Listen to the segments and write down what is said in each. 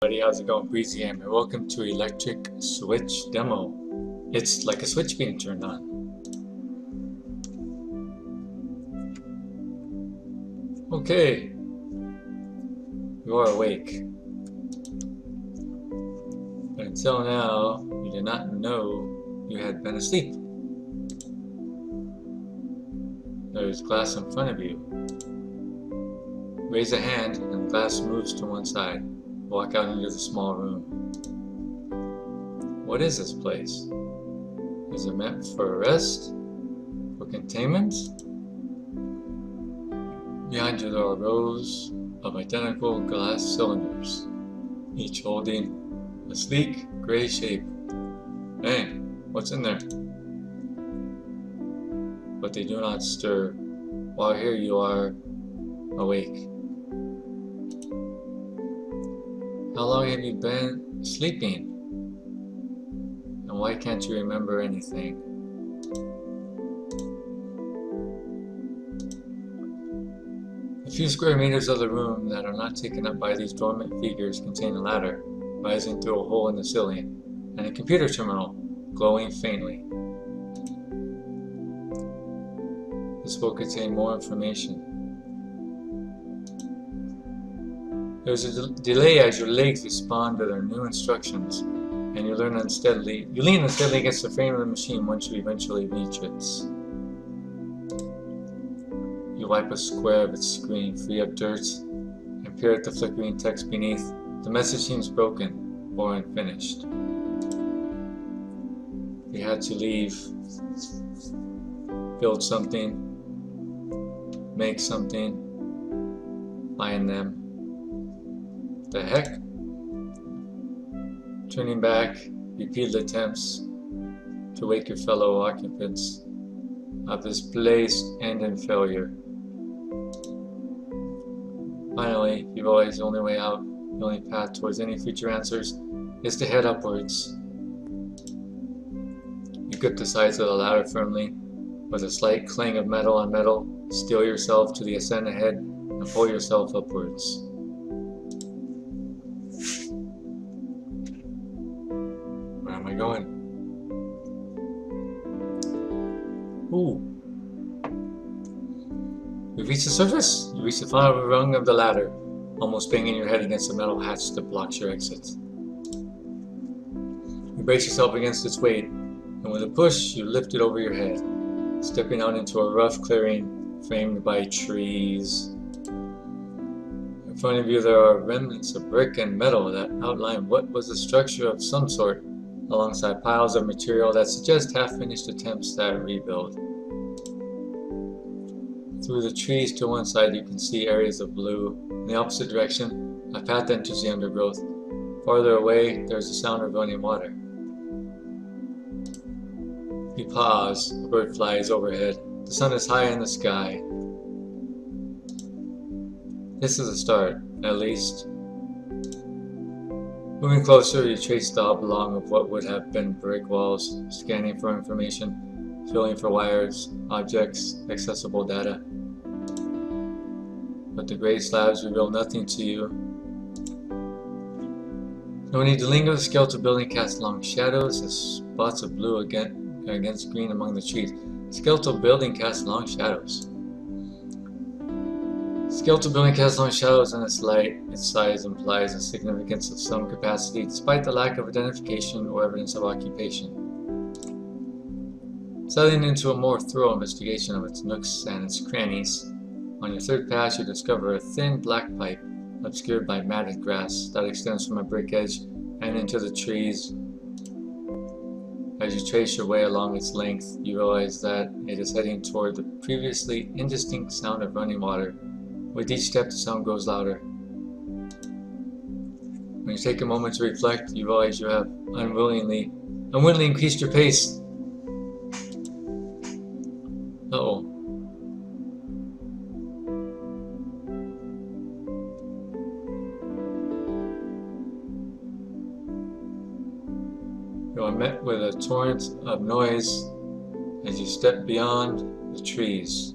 Buddy, how's it going? Breezy here, and welcome to Electric Switch Demo. It's like a switch being turned on. Okay, you are awake. But until now, you did not know you had been asleep. There's glass in front of you. Raise a hand and the glass moves to one side. Walk out into the small room. What is this place? Is it meant for rest? For containment? Behind you there are rows of identical glass cylinders, each holding a sleek gray shape. Hey, what's in there? But they do not stir, while here you are, awake. How long have you been sleeping? And why can't you remember anything? A few square meters of the room that are not taken up by these dormant figures contain a ladder rising through a hole in the ceiling, and a computer terminal glowing faintly. This will contain more information. There's a delay as your legs respond to their new instructions, and you lean unsteadily against the frame of the machine once you eventually reach it. You wipe a square of its screen, free of dirt, and peer at the flickering text beneath. The message seems broken or unfinished. You had to leave, build something, make something, find them. The heck? Turning back, repeated attempts to wake your fellow occupants of this place end in failure. Finally, you realize the only way out, the only path towards any future answers, is to head upwards. You grip the sides of the ladder firmly. With a slight clang of metal on metal, steel yourself to the ascent ahead and pull yourself upwards. Where am I going? Ooh. You reach the surface. You reach the final rung of the ladder, almost banging your head against the metal hatch that blocks your exit. You brace yourself against its weight, and with a push, you lift it over your head, stepping out into a rough clearing framed by trees. In front of you there are remnants of brick and metal that outline what was a structure of some sort, alongside piles of material that suggest half-finished attempts at rebuild. Through the trees to one side you can see areas of blue. In the opposite direction, a path enters the undergrowth. Farther away, there is the sound of running water. You pause. A bird flies overhead. The sun is high in the sky. This is a start, at least. Moving closer, you trace the oblong of what would have been brick walls, scanning for information, feeling for wires, objects, accessible data. But the gray slabs reveal nothing to you. No need to linger. The skeletal building casts long shadows as spots of blue against green among the trees. Skeletal building casts long shadows. Skeletal building casts long shadows in its light. Its size implies the significance of some capacity, despite the lack of identification or evidence of occupation. Settling into a more thorough investigation of its nooks and its crannies, on your third pass you discover a thin black pipe, obscured by matted grass, that extends from a brick edge and into the trees. As you trace your way along its length, you realize that it is heading toward the previously indistinct sound of running water. With each step, the sound grows louder. When you take a moment to reflect, you realize you have unwillingly increased your pace. Uh-oh. You are met with a torrent of noise as you step beyond the trees.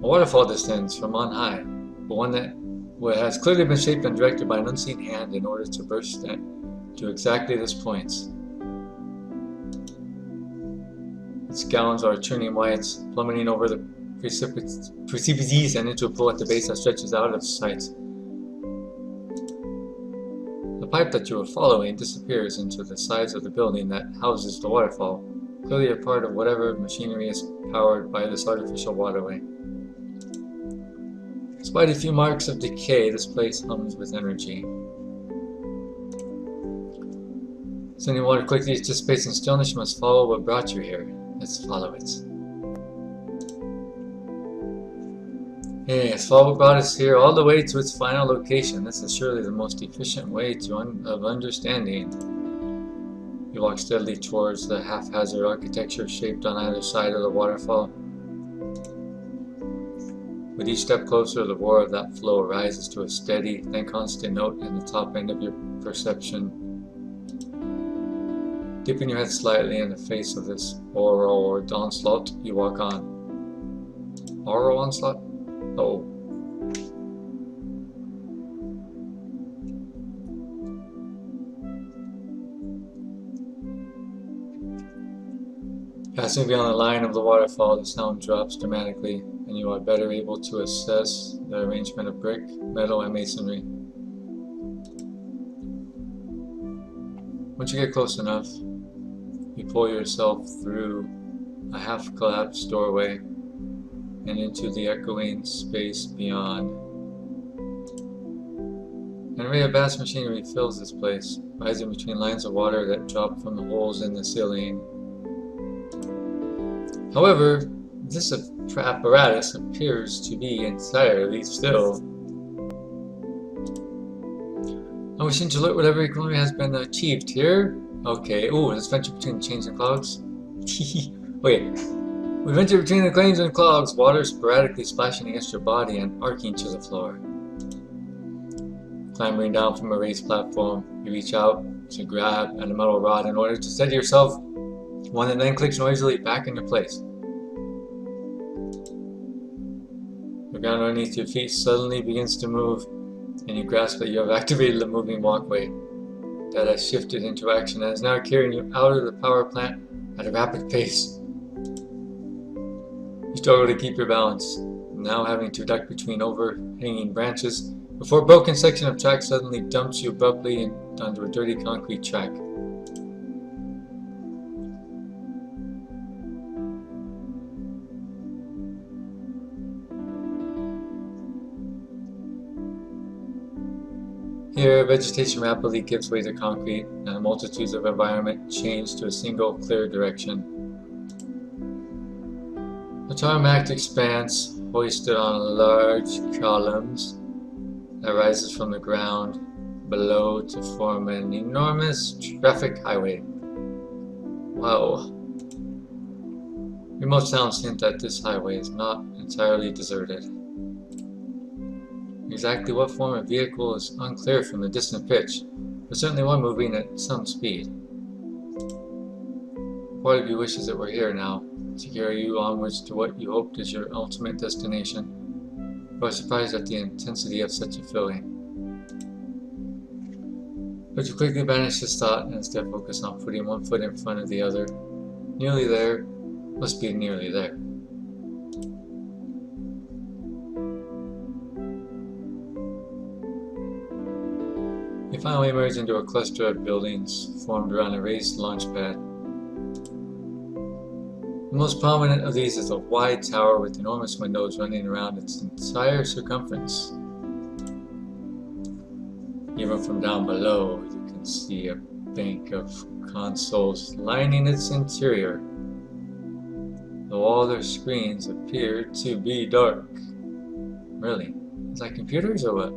A waterfall descends from on high, but one that Well, it has clearly been shaped and directed by an unseen hand in order to burst to exactly this point. Its gallons are churning whites, plummeting over the precipices and into a pool at the base that stretches out of sight. The pipe that you were following disappears into the sides of the building that houses the waterfall, clearly a part of whatever machinery is powered by this artificial waterway. Despite a few marks of decay, this place hums with energy. Sending water quickly to space and stillness, you must follow what brought you here. Let's follow it. Yes, follow what brought us here all the way to its final location. This is surely the most efficient way of understanding. You walk steadily towards the haphazard architecture shaped on either side of the waterfall. With each step closer, the roar of that flow rises to a steady, then constant note in the top end of your perception. Dipping your head slightly in the face of this oral onslaught, you walk on. Oral onslaught? Oh. Passing beyond the line of the waterfall, the sound drops dramatically, and you are better able to assess the arrangement of brick, metal, and masonry. Once you get close enough, you pull yourself through a half-collapsed doorway and into the echoing space beyond. An array of vast machinery fills this place, rising between lines of water that drop from the holes in the ceiling. However, this apparatus appears to be entirely still. I'm wishing to alert whatever equilibrium has been achieved here. Okay, ooh, let's venture between the chains and clouds. Wait, we venture between the claims and clouds, water sporadically splashing against your body and arcing to the floor. Clambering down from a raised platform, you reach out to grab at a metal rod in order to steady yourself, one that then clicks noisily back into place. The ground underneath your feet suddenly begins to move, and you grasp that you have activated the moving walkway that has shifted into action and is now carrying you out of the power plant at a rapid pace. You struggle to keep your balance, now having to duck between overhanging branches before a broken section of track suddenly dumps you abruptly onto a dirty concrete track. Here, vegetation rapidly gives way to concrete, and the multitudes of environment change to a single, clear direction. A tarmac expanse, hoisted on large columns, that rises from the ground below to form an enormous traffic highway. Wow. Remote sounds hint that this highway is not entirely deserted. Exactly what form of vehicle is unclear from the distant pitch, but certainly one moving at some speed. Part of you wishes it were here now, to carry you onwards to what you hoped is your ultimate destination, but are surprised at the intensity of such a feeling. But you quickly banish this thought and instead focus on putting one foot in front of the other. Nearly there must be nearly there. You finally emerge into a cluster of buildings formed around a raised launch pad. The most prominent of these is a wide tower with enormous windows running around its entire circumference. Even from down below, you can see a bank of consoles lining its interior, though all their screens appear to be dark. Really? Is that computers or what?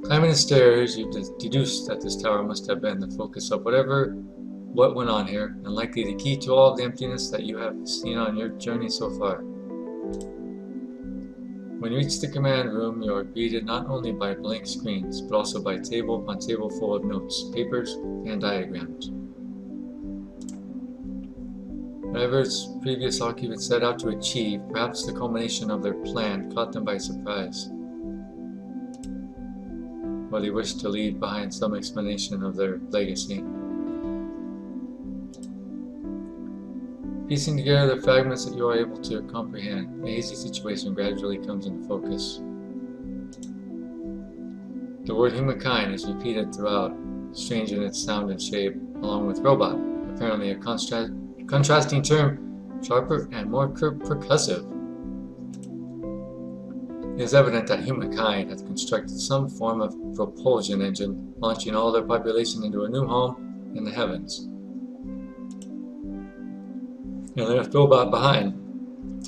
Climbing the stairs, you deduce that this tower must have been the focus of what went on here, and likely the key to all of the emptiness that you have seen on your journey so far. When you reach the command room, you are greeted not only by blank screens, but also by table upon table full of notes, papers, and diagrams. Whatever its previous occupants set out to achieve, perhaps the culmination of their plan caught them by surprise. or they wish to leave behind some explanation of their legacy. Piecing together the fragments that you are able to comprehend, the hazy situation gradually comes into focus. The word humankind is repeated throughout, strange in its sound and shape, along with robot, apparently a contrasting term, sharper and more percussive. It is evident that humankind has constructed some form of propulsion engine, launching all their population into a new home in the heavens. And they left robot behind,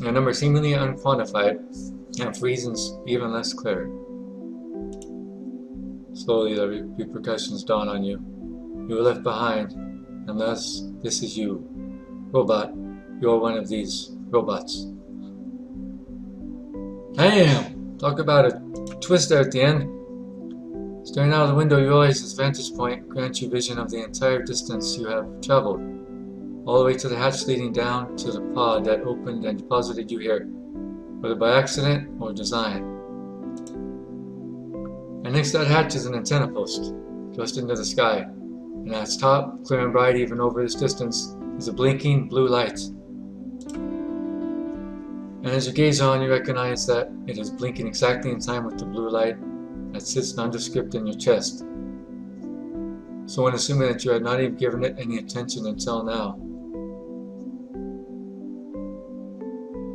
a number seemingly unquantified, and for reasons even less clear. Slowly the repercussions dawn on you. You were left behind, and thus this is you. Robot, you are one of these robots. Damn! Talk about a twist there at the end. Staring out of the window, you realize this vantage point grants you vision of the entire distance you have traveled, all the way to the hatch leading down to the pod that opened and deposited you here, whether by accident or design. And next to that hatch is an antenna post, thrust into the sky, and at its top, clear and bright even over this distance, is a blinking blue light. And as you gaze on, you recognize that it is blinking exactly in time with the blue light that sits nondescript in your chest. So when assuming that you had not even given it any attention until now.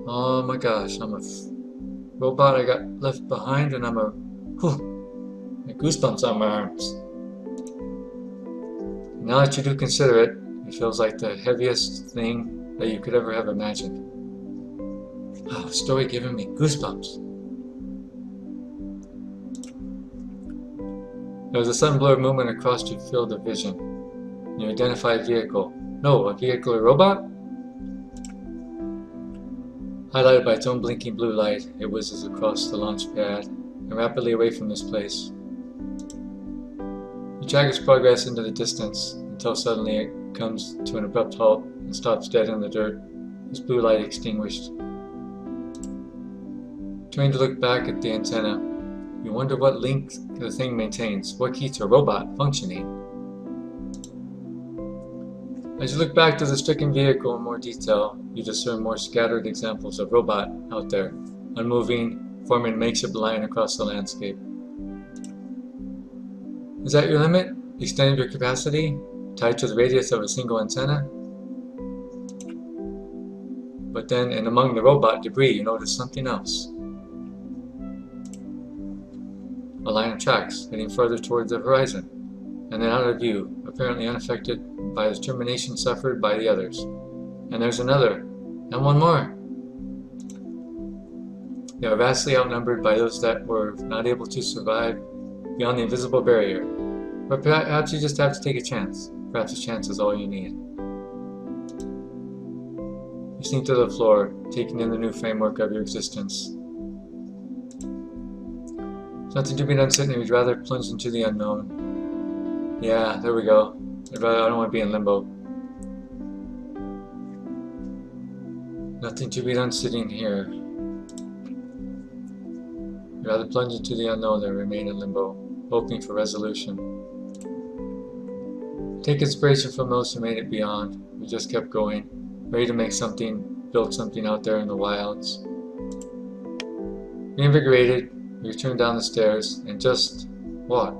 Oh my gosh, I'm a robot I got left behind, and I'm a goosebumps on my arms. Now that you do consider it, it feels like the heaviest thing that you could ever have imagined. Oh, story giving me goosebumps. There was a sudden blurred movement across your field of vision. You identify a vehicle. No, a vehicle or robot? Highlighted by its own blinking blue light, it whizzes across the launch pad and rapidly away from this place. You track its progress into the distance until suddenly it comes to an abrupt halt and stops dead in the dirt, its blue light extinguished. Turning to look back at the antenna, you wonder what link the thing maintains, what keeps a robot functioning. As you look back to the stricken vehicle in more detail, you discern more scattered examples of robot out there, unmoving, forming a makeshift line across the landscape. Is that your limit? The extent of your capacity, tied to the radius of a single antenna? But then, and among the robot debris, you notice something else. A line of tracks heading further towards the horizon, and then out of view, apparently unaffected by the termination suffered by the others. And there's another, and one more. They are vastly outnumbered by those that were not able to survive beyond the invisible barrier. But perhaps you just have to take a chance. Perhaps a chance is all you need. You sink to the floor, taking in the new framework of your existence. Nothing to be done sitting, we'd rather plunge into the unknown. Yeah, there we go. I don't want to be in limbo. Nothing to be done sitting here. I'd rather plunge into the unknown than remain in limbo, hoping for resolution. Take inspiration from those who made it beyond, who just kept going, ready to make something, build something out there in the wilds. Reinvigorated, you return down the stairs and just walk.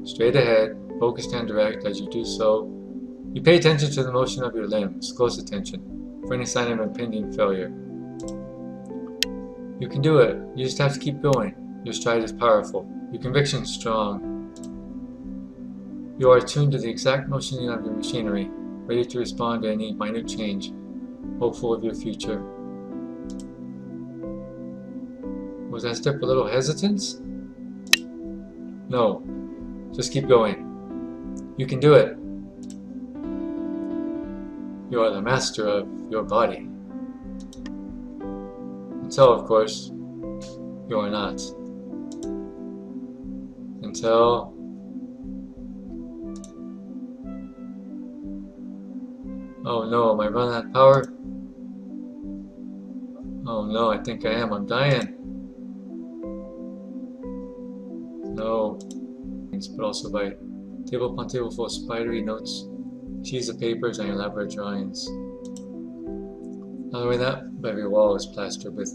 Straight ahead, focused and direct. As you do so, you pay attention to the motion of your limbs, close attention, for any sign of impending failure. You can do it. You just have to keep going. Your stride is powerful. Your conviction is strong. You are attuned to the exact motioning of your machinery, ready to respond to any minute change, hopeful of your future. Was that step a little hesitance? No. Just keep going. You can do it. You are the master of your body. Until, of course, you are not. Until oh no, am I running out of power? Oh no, I think I am. I'm dying. no, but also by table upon table full of spidery notes, sheets of papers, and elaborate drawings. Not only that, every wall is plastered with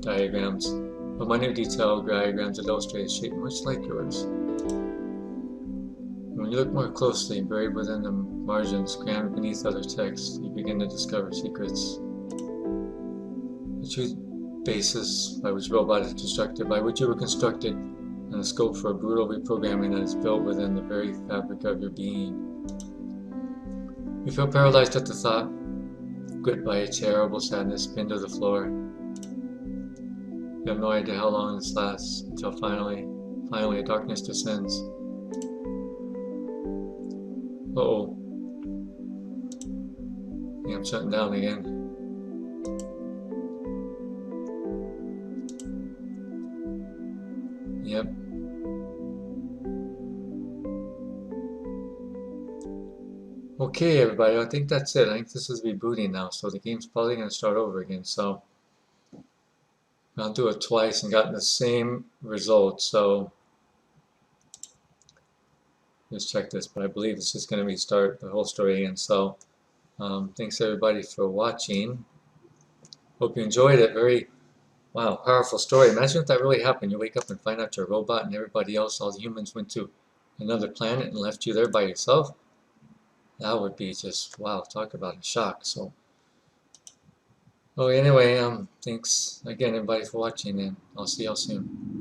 diagrams, of minute detail diagrams that illustrate a shape much like yours. When you look more closely, buried within the margins, crammed beneath other texts, you begin to discover secrets. The true basis by which robot is constructed, by which you were constructed, and the scope for a brutal reprogramming that is built within the very fabric of your being. You feel paralyzed at the thought, gripped by a terrible sadness, pinned to the floor. You have no idea how long this lasts, until finally, darkness descends. Uh-oh. I think I'm shutting down again. Yep. Okay, everybody, I think that's it. I think this is rebooting now, so the game's probably going to start over again. So I'll do it twice and gotten the same result. So just check this, but I believe it's just going to restart the whole story again. So thanks everybody for watching. Hope you enjoyed it. Very, wow, powerful story. Imagine if that really happened. You wake up and find out you're a robot and everybody else, all the humans, went to another planet and left you there by yourself. That would be just, wow, talk about a shock. So, oh, anyway, thanks again everybody for watching, and I'll see y'all soon.